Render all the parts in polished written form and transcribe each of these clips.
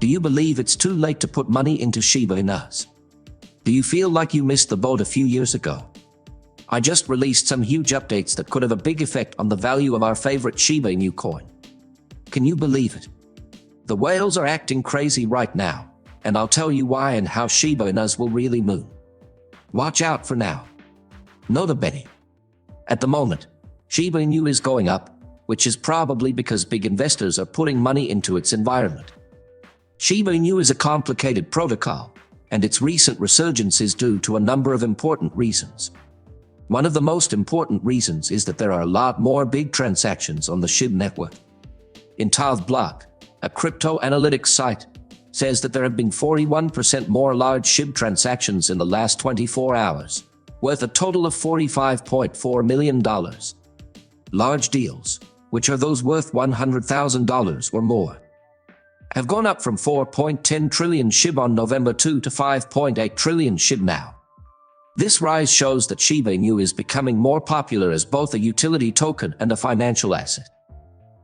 Do you believe it's too late to put money into Shiba Inus? Do you feel like you missed the boat a few years ago? I just released some huge updates that could have a big effect on the value of our favorite Shiba Inu coin. Can you believe it? The whales are acting crazy right now, and I'll tell you why and how Shiba Inus will really move. Watch out for now. Nota bene. At the moment, Shiba Inu is going up, which is probably because big investors are putting money into its environment. Shiba Inu is a complicated protocol, and its recent resurgence is due to a number of important reasons. One of the most important reasons is that there are a lot more big transactions on the Shib network. Intav Block, a crypto analytics site, says that there have been 41% more large Shib transactions in the last 24 hours, worth a total of $45.4 million. Large deals, which are those worth $100,000 or more, have gone up from 4.10 trillion Shib on November 2 to 5.8 trillion Shib now. This rise shows that Shiba Inu is becoming more popular as both a utility token and a financial asset.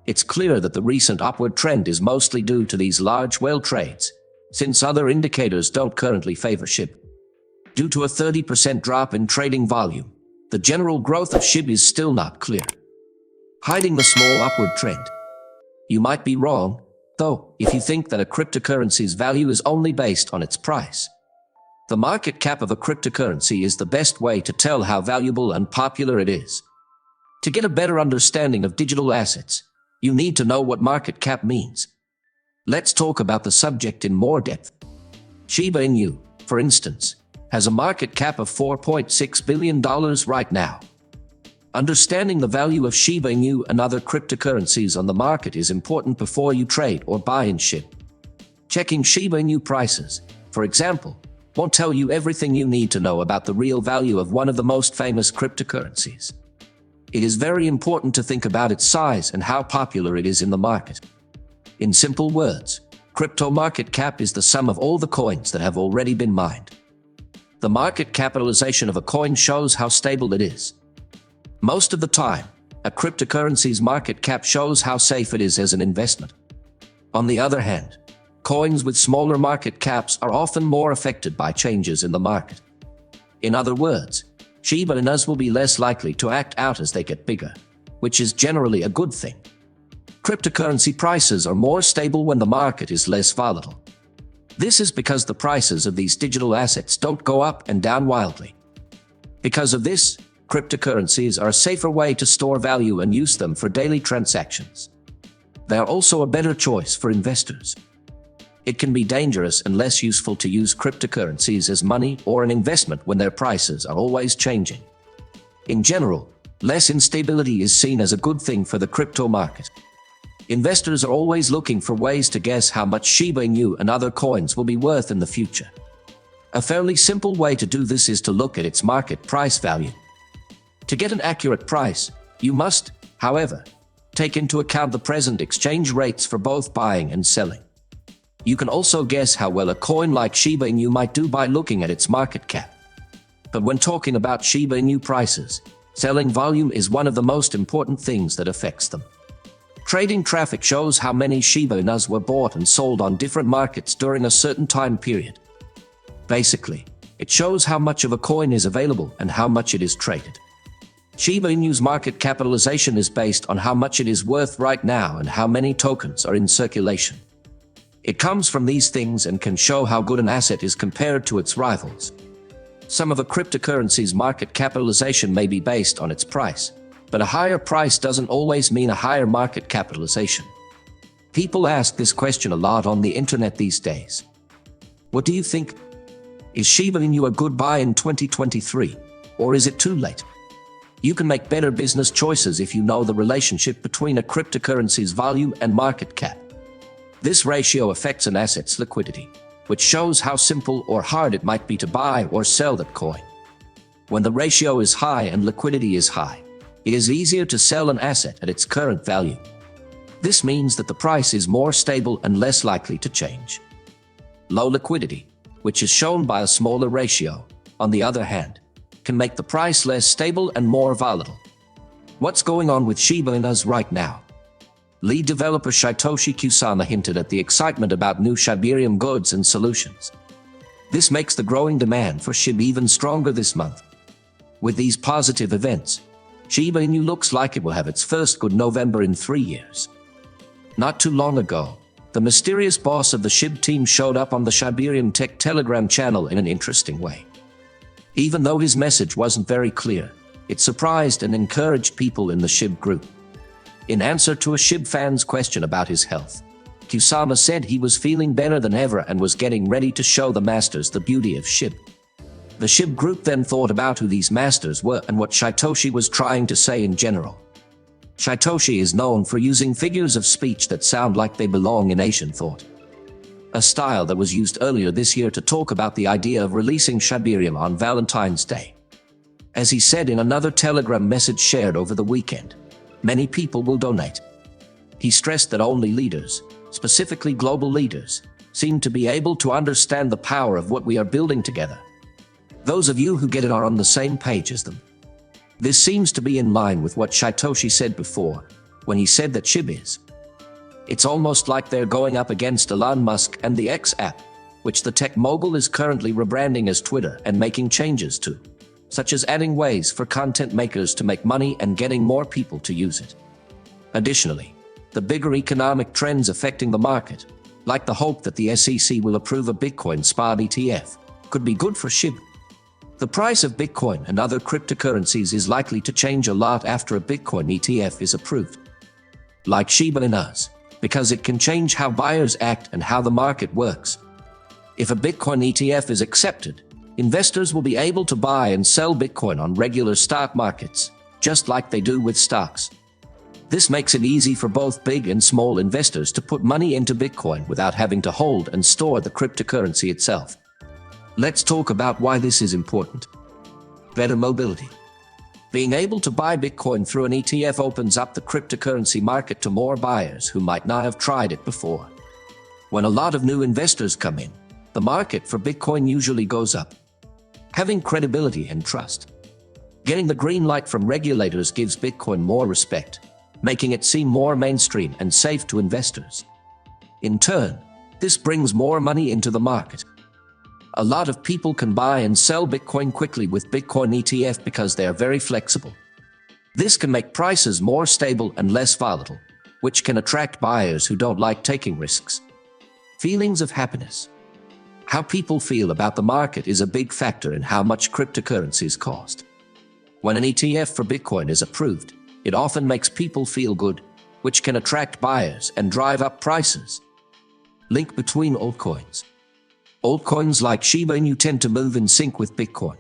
It's clear that the recent upward trend is mostly due to these large whale trades, since other indicators don't currently favor Shib. Due to a 30% drop in trading volume, the general growth of Shib is still not clear, hiding the small upward trend. You might be wrong, though, if you think that a cryptocurrency's value is only based on its price. The market cap of a cryptocurrency is the best way to tell how valuable and popular it is. To get a better understanding of digital assets, you need to know what market cap means. Let's talk about the subject in more depth. Shiba Inu, for instance, has a market cap of $4.6 billion right now. Understanding the value of Shiba Inu and other cryptocurrencies on the market is important before you trade or buy in Shib. Checking Shiba Inu prices, for example, won't tell you everything you need to know about the real value of one of the most famous cryptocurrencies. It is very important to think about its size and how popular it is in the market. In simple words, crypto market cap is the sum of all the coins that have already been mined. The market capitalization of a coin shows how stable it is. Most of the time, a cryptocurrency's market cap shows how safe it is as an investment. On the other hand, coins with smaller market caps are often more affected by changes in the market. In other words, Shiba Inus will be less likely to act out as they get bigger, which is generally a good thing. Cryptocurrency prices are more stable when the market is less volatile. This is because the prices of these digital assets don't go up and down wildly. Because of this, cryptocurrencies are a safer way to store value and use them for daily transactions. They are also a better choice for investors. It can be dangerous and less useful to use cryptocurrencies as money or an investment when their prices are always changing. In general, less instability is seen as a good thing for the crypto market. Investors are always looking for ways to guess how much Shiba Inu and other coins will be worth in the future. A fairly simple way to do this is to look at its market price value. To get an accurate price, you must, however, take into account the present exchange rates for both buying and selling. You can also guess how well a coin like Shiba Inu might do by looking at its market cap. But when talking about Shiba Inu prices, selling volume is one of the most important things that affects them. Trading traffic shows how many Shiba Inus were bought and sold on different markets during a certain time period. Basically, it shows how much of a coin is available and how much it is traded. Shiba Inu's market capitalization is based on how much it is worth right now and how many tokens are in circulation. It comes from these things and can show how good an asset is compared to its rivals. Some of a cryptocurrency's market capitalization may be based on its price, but a higher price doesn't always mean a higher market capitalization. People ask this question a lot on the internet these days. What do you think? Is Shiba Inu a good buy in 2023, or is it too late? You can make better business choices if you know the relationship between a cryptocurrency's volume and market cap. This ratio affects an asset's liquidity, which shows how simple or hard it might be to buy or sell that coin. When the ratio is high and liquidity is high, it is easier to sell an asset at its current value. This means that the price is more stable and less likely to change. Low liquidity, which is shown by a smaller ratio, on the other hand, can make the price less stable and more volatile. What's going on with Shiba Inus right now? Lead developer Satoshi Kusama hinted at the excitement about new Shibarium goods and solutions. This makes the growing demand for Shib even stronger this month. With these positive events, Shiba Inu looks like it will have its first good November in 3 years. Not too long ago, the mysterious boss of the Shib team showed up on the Shibarium Tech Telegram channel in an interesting way. Even though his message wasn't very clear, it surprised and encouraged people in the Shib group. In answer to a Shib fan's question about his health, Kusama said he was feeling better than ever and was getting ready to show the masters the beauty of Shib. The Shib group then thought about who these masters were and what Satoshi was trying to say in general. Satoshi is known for using figures of speech that sound like they belong in Asian thought, a style that was used earlier this year to talk about the idea of releasing Shibarium on Valentine's Day. As he said in another Telegram message shared over the weekend, many people will donate. He stressed that only leaders, specifically global leaders, seem to be able to understand the power of what we are building together. Those of you who get it are on the same page as them. This seems to be in line with what Satoshi said before, when he said that Shib is. It's almost like they're going up against Elon Musk and the X app, which the tech mogul is currently rebranding as Twitter and making changes to, such as adding ways for content makers to make money and getting more people to use it. Additionally, the bigger economic trends affecting the market, like the hope that the SEC will approve a Bitcoin spot ETF, could be good for Shib. The price of Bitcoin and other cryptocurrencies is likely to change a lot after a Bitcoin ETF is approved. Like Shiba Inu, because it can change how buyers act and how the market works. If a Bitcoin ETF is accepted, investors will be able to buy and sell Bitcoin on regular stock markets, just like they do with stocks. This makes it easy for both big and small investors to put money into Bitcoin without having to hold and store the cryptocurrency itself. Let's talk about why this is important. Better mobility. Being able to buy Bitcoin through an ETF opens up the cryptocurrency market to more buyers who might not have tried it before. When a lot of new investors come in, the market for Bitcoin usually goes up. Having credibility and trust. Getting the green light from regulators gives Bitcoin more respect, making it seem more mainstream and safe to investors. In turn, this brings more money into the market. A lot of people can buy and sell Bitcoin quickly with Bitcoin ETF because they are very flexible. This can make prices more stable and less volatile, which can attract buyers who don't like taking risks. Feelings of happiness. How people feel about the market is a big factor in how much cryptocurrencies cost. When an ETF for Bitcoin is approved, it often makes people feel good, which can attract buyers and drive up prices. Link between altcoins. Altcoins like Shiba Inu tend to move in sync with Bitcoin.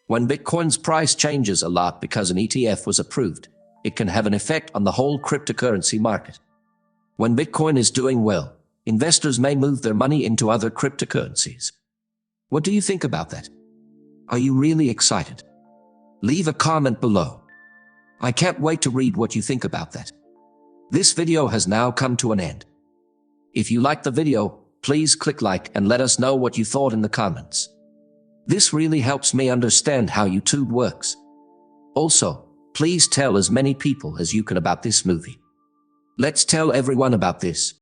When Bitcoin's price changes a lot because an ETF was approved, it can have an effect on the whole cryptocurrency market. When Bitcoin is doing well, investors may move their money into other cryptocurrencies. What do you think about that? Are you really excited? Leave a comment below. I can't wait to read what you think about that. This video has now come to an end. If you liked the video, please click like and let us know what you thought in the comments. This really helps me understand how YouTube works. Also, please tell as many people as you can about this movie. Let's tell everyone about this.